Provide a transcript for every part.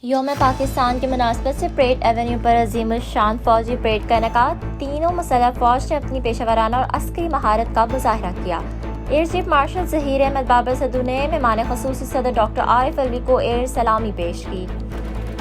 یوم پاکستان کی مناسبت سے پریڈ ایونیو پر عظیم الشان فوجی پریڈ کا انعقاد۔ تینوں مسلح فوج نے اپنی پیشہ ورانہ اور عسکری مہارت کا مظاہرہ کیا۔ Air chief marshal Zaheer Ahmed Babar صدر نے مہمان خصوصی صدر ڈاکٹر عارف علوی کو ایئر سلامی پیش کی۔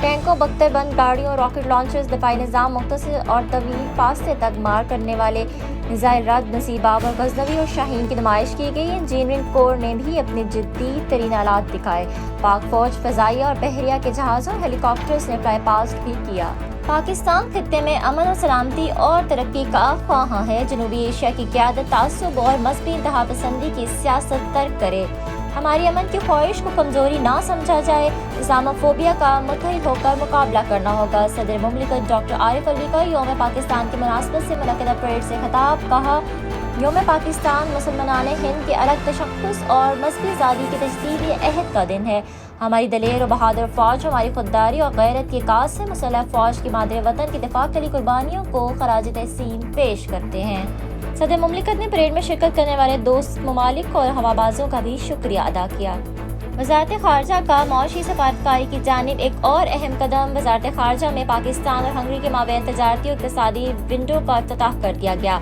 ٹینکوں، بختر بند گاڑیوں، راکٹ لانچرز، دفاعی نظام، مختصر اور طویل فاصلے تک مار کرنے والے میزائل رد، نصیب آور، غزنوی اور شاہین کی نمائش کی گئی۔ انجینئرنگ کور نے بھی اپنے جدید ترین آلات دکھائے۔ پاک فوج فضائیہ اور بحریہ کے جہازوں اور ہیلی کاپٹرز نے فلائی پاسٹ بھی کیا۔ پاکستان خطے میں امن و سلامتی اور ترقی کا خواہاں ہے۔ جنوبی ایشیا کی قیادت تعصب اور مذہبی انتہا پسندی کی سیاست ترک کرے۔ ہماری امن کی خواہش کو کمزوری نہ سمجھا جائے۔ اسلاموفوبیا کا متحد ہو کر مقابلہ کرنا ہوگا۔ صدر مملکت ڈاکٹر عارف علوی کا یوم پاکستان کی مناسبت سے منعقدہ پریڈ سے خطاب۔ کہا، یوم پاکستان مسلمانان ہند کے الگ تشخص اور مذہبی آزادی کے تجدیدی عہد کا دن ہے۔ ہماری دلیر و بہادر فوج ہماری خودداری اور غیرت کی عکاس سے مسلح فوج کی مادر وطن کی دفاع کے لیے قربانیوں کو خراج تحسین پیش کرتے ہیں۔ صدر مملکت نے پریڈ میں شرکت کرنے والے دوست ممالک اور ہوابازوں کا بھی شکریہ ادا کیا۔ وزارت خارجہ کا معاشی سفارتکاری کی جانب ایک اور اہم قدم۔ وزارت خارجہ میں پاکستان اور ہنگری کے مابین تجارتی اور اقتصادی ونڈو کا افتتاح کر دیا گیا۔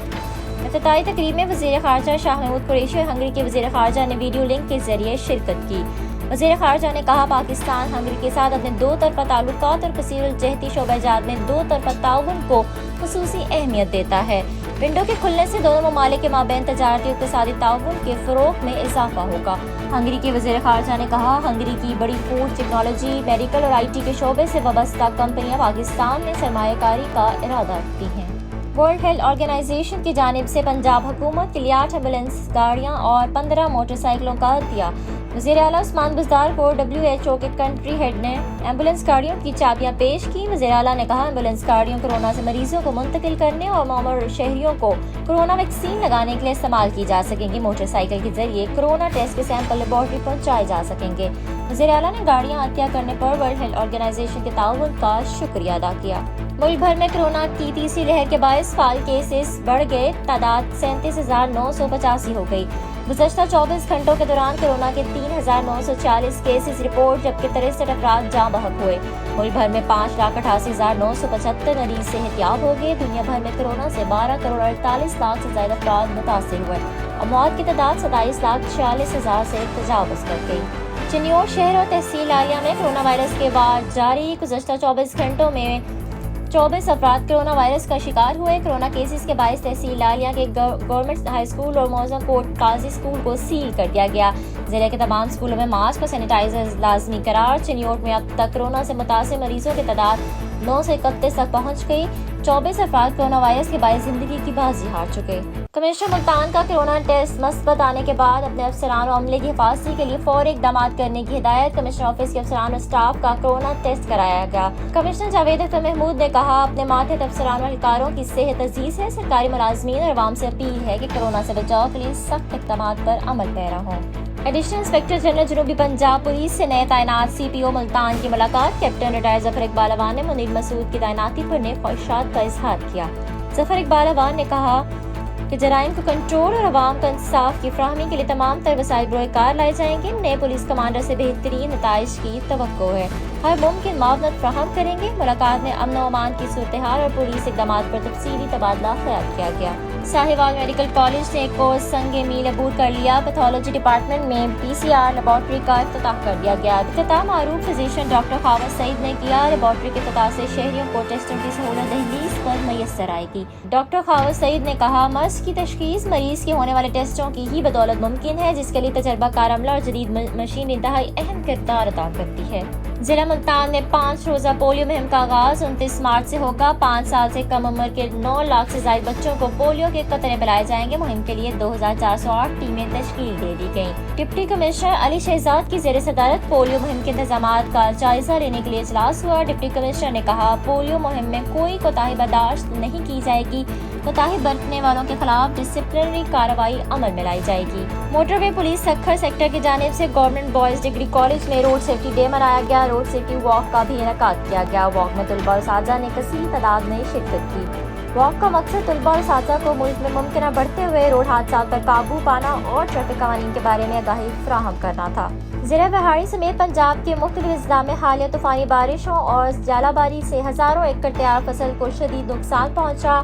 افتتاحی تقریب میں وزیر خارجہ شاہ محمود قریشی اور ہنگری کے وزیر خارجہ نے ویڈیو لنک کے ذریعے شرکت کی۔ وزیر خارجہ نے کہا، پاکستان ہنگری کے ساتھ اپنے دو طرفہ تعلقات اور کثیر الجہتی شعبہ جات میں دو طرفہ تعاون کو خصوصی اہمیت دیتا ہے۔ ونڈو کے کھلنے سے دونوں ممالک کے مابین تجارتی اور اقتصادی تعاون کے فروغ میں اضافہ ہوگا۔ ہنگری کے وزیر خارجہ نے کہا، ہنگری کی بڑی فوڈ، ٹیکنالوجی، میڈیکل اور IT کے شعبے سے وابستہ کمپنیاں پاکستان میں سرمایہ کاری کا ارادہ رکھتی ہیں۔ ورلڈ ہیلتھ آرگنائزیشن کی جانب سے پنجاب حکومت کے لیے 8 ایمبولینس گاڑیاں اور 15 موٹر سائیکلوں کا عطیہ۔ وزیر اعلیٰ عثمان بزدار کو WHO کے کنٹری ہیڈ نے ایمبولینس گاڑیوں کی چابیاں پیش کی۔ وزیر اعلیٰ نے کہا، ایمبولینس گاڑیوں کورونا سے مریضوں کو منتقل کرنے اور معمر شہریوں کو کورونا ویکسین لگانے کے لیے استعمال کی جا سکیں گی۔ موٹر سائیکل کے ذریعے کورونا ٹیسٹ کے سیمپل لیبارٹری پہنچائے جا سکیں گے۔ وزیر اعلیٰ نے گاڑیاں عطیہ کرنے پر ورلڈ ہیلتھ آرگنائزیشن کے تعاون کا شکریہ ادا کیا۔ ملک بھر میں کورونا کی تیسری لہر کے باعث فعال کیسز بڑھ گئے، تعداد 37,985 ہو گئی۔ گزشتہ 24 گھنٹوں کے دوران کورونا کے 3,940 کیسز رپورٹ، جبکہ 63 افراد جاں بحق ہوئے۔ ملک بھر میں 5,88,975 مریض صحت یاب ہو گئے۔ دنیا بھر میں کورونا سے 12,48,00,000 سے زائد افراد متاثر ہوئے اور موت کی تعداد 27,46,000 سے تجاوز کر گئی۔ چنیوٹ شہر اور تحصیل عالیہ میں کورونا وائرس کے بعد جاری۔ گزشتہ 24 گھنٹوں میں 24 افراد کورونا وائرس کا شکار ہوئے۔ کورونا کیسز کے باعث تحصیل عالیہ کے گورنمنٹ ہائی اسکول اور موزوں کوٹ قاضی اسکول کو سیل کر دیا گیا۔ ضلع کے تمام اسکولوں میں ماسک اور سینیٹائزر لازمی قرار۔ چنیوٹ میں اب تک کورونا سے متاثر مریضوں کی تعداد 9 سے 31 تک پہنچ گئی۔ 24 افراد کورونا وائرس کے باعث زندگی کی بازی ہار چکے۔ کمشنر ملتان کا کورونا ٹیسٹ مثبت آنے کے بعد اپنے افسران و عملے کی حفاظتی کے لیے فوری اقدامات کرنے کی ہدایت۔ کمشنر آفس کے افسران اور اسٹاف کا کورونا ٹیسٹ کرایا گیا۔ کمشنر جاوید اختر محمود نے کہا، اپنے ماتحت افسران و اہلکاروں کی صحت عزیز ہے۔ سرکاری ملازمین اور عوام سے اپیل ہے کہ کورونا سے بچاؤ کے لیے سخت اقدامات پر عمل پیرا ہوں۔ ایڈیشنل انسپکٹر جنرل جنوبی پنجاب پولیس سے نئے تعینات CPO ملتان کی ملاقات۔ کیپٹن ریٹائر ظفر اقبال اوان نے منیر مسعود کی تعیناتی پر نیک خواہشات کا اظہار کیا۔ ظفر اقبال اوان نے کہا کہ جرائم کو کنٹرول اور عوام کو انصاف کی فراہمی کے لیے تمام تر وسائل بروئے کار لائے جائیں گے۔ نئے پولیس کمانڈر سے بہترین نتائج کی توقع ہے، ہر ممکن معاونت فراہم کریں گے۔ ملاقات میں امن و امان کی صورتحال اور پولیس اقدامات پر تفصیلی تبادلہ خیال کیا گیا۔ ساہیوال میڈیکل کالج نے ایک اور سنگ میل عبور کر لیا۔ پیتھولوجی ڈپارٹمنٹ میں PCR لیبارٹری کا افتتاح کر دیا گیا۔ افتتاح معروف فزیشین ڈاکٹر خاوس سعید نے کیا۔ لیبارٹری کے افتتاح سے شہریوں کو ٹیسٹوں کی سہولت دہلیز پر میسر آئے گی۔ ڈاکٹر خاوس سعید نے کہا، مرض کی تشخیص مریض کے ہونے والے ٹیسٹوں کی ہی بدولت ممکن ہے، جس کے لیے تجربہ کار عملہ اور جدید مشین انتہائی اہم کردار ادا کرتی ہے۔ ضلع ملتان میں 5 روزہ پولیو مہم کا آغاز 29 مارچ سے ہوگا۔ 5 سال سے کم عمر کے 9 لاکھ سے زائد بچوں کو پولیو کے قطرے پلائے جائیں گے۔ مہم کے لیے 2408 ٹیمیں تشکیل دے دی گئیں۔ ڈپٹی کمشنر علی شہزاد کی زیر صدارت پولیو مہم کے انتظامات کا جائزہ لینے کے لیے اجلاس ہوا۔ ڈپٹی کمشنر نے کہا، پولیو مہم میں کوئی کوتاہی برداشت نہیں کی جائے گی۔ کوتاہی برتنے والوں کے خلاف ڈسپلنری کارروائی عمل میں لائی جائے گی۔ موٹر وے پولیس سکھر سیکٹر کی جانب سے گورنمنٹ بوائز ڈگری کالج میں روڈ سیفٹی ڈے منایا گیا۔ روڈ سیفٹی واک کا بھی انعقاد کیا گیا۔ واک میں طلباء اور اساتذہ نے کثیر تعداد میں شرکت کی۔ واک کا مقصد طلباء اور اساتذہ کو ملک میں ممکنہ بڑھتے ہوئے روڈ حادثات پر قابو پانا اور ٹریفک قوانین کے بارے میں آگاہی فراہم کرنا تھا۔ ضلع بہاڑی سمیت پنجاب کے مختلف اضلاع میں حالیہ طوفانی بارشوں اور ژالہ باری سے ہزاروں ایکڑ تیار فصل کو شدید نقصان پہنچا۔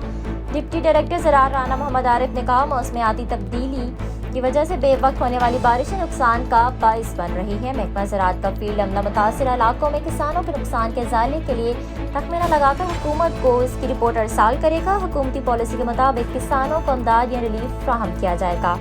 ڈپٹی ڈائریکٹر زراعت رانا محمد عارف نے کہا، موسمیاتی تبدیلی کی وجہ سے بے وقت ہونے والی بارشیں نقصان کا باعث بن رہی ہیں۔ محکمہ زراعت کا فیلڈ عملہ متاثرہ علاقوں میں کسانوں کے نقصان کے ازالے کے لیے تخمینہ لگا کر حکومت کو اس کی رپورٹ ارسال کرے گا۔ حکومتی پالیسی کے مطابق کسانوں کو امداد یا ریلیف فراہم کیا جائے گا۔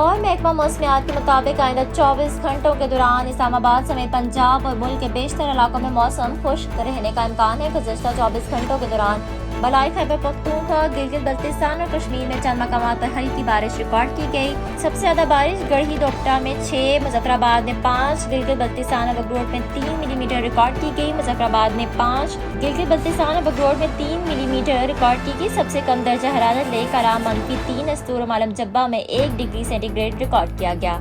اور محکمہ موسمیات کے مطابق آئندہ 24 گھنٹوں کے دوران اسلام آباد سمیت پنجاب اور ملک کے بیشتر علاقوں میں موسم خشک رہنے کا امکان ہے۔ گزشتہ 24 گھنٹوں کے دوران بالائی خیبر پختونخوا، گلگت بلتستان اور کشمیر میں چند مقامات پر ہلکی بارش ریکارڈ کی گئی۔ سب سے زیادہ بارش گڑھی دوپٹا میں 6، مظفر آباد میں 5، گلگت بلتستان اور بگروٹ میں 3 ملی میٹر ریکارڈ کی گئی۔ مظفر آباد میں 5، گلگت بلتستان اور بگروٹ میں 3 ملی میٹر ریکارڈ کی گئی۔ سب سے کم درجہ حرارت لے کر -3 استور و معلم جبہ میں 1 ڈگری سینٹی گریڈ ریکارڈ کیا گیا۔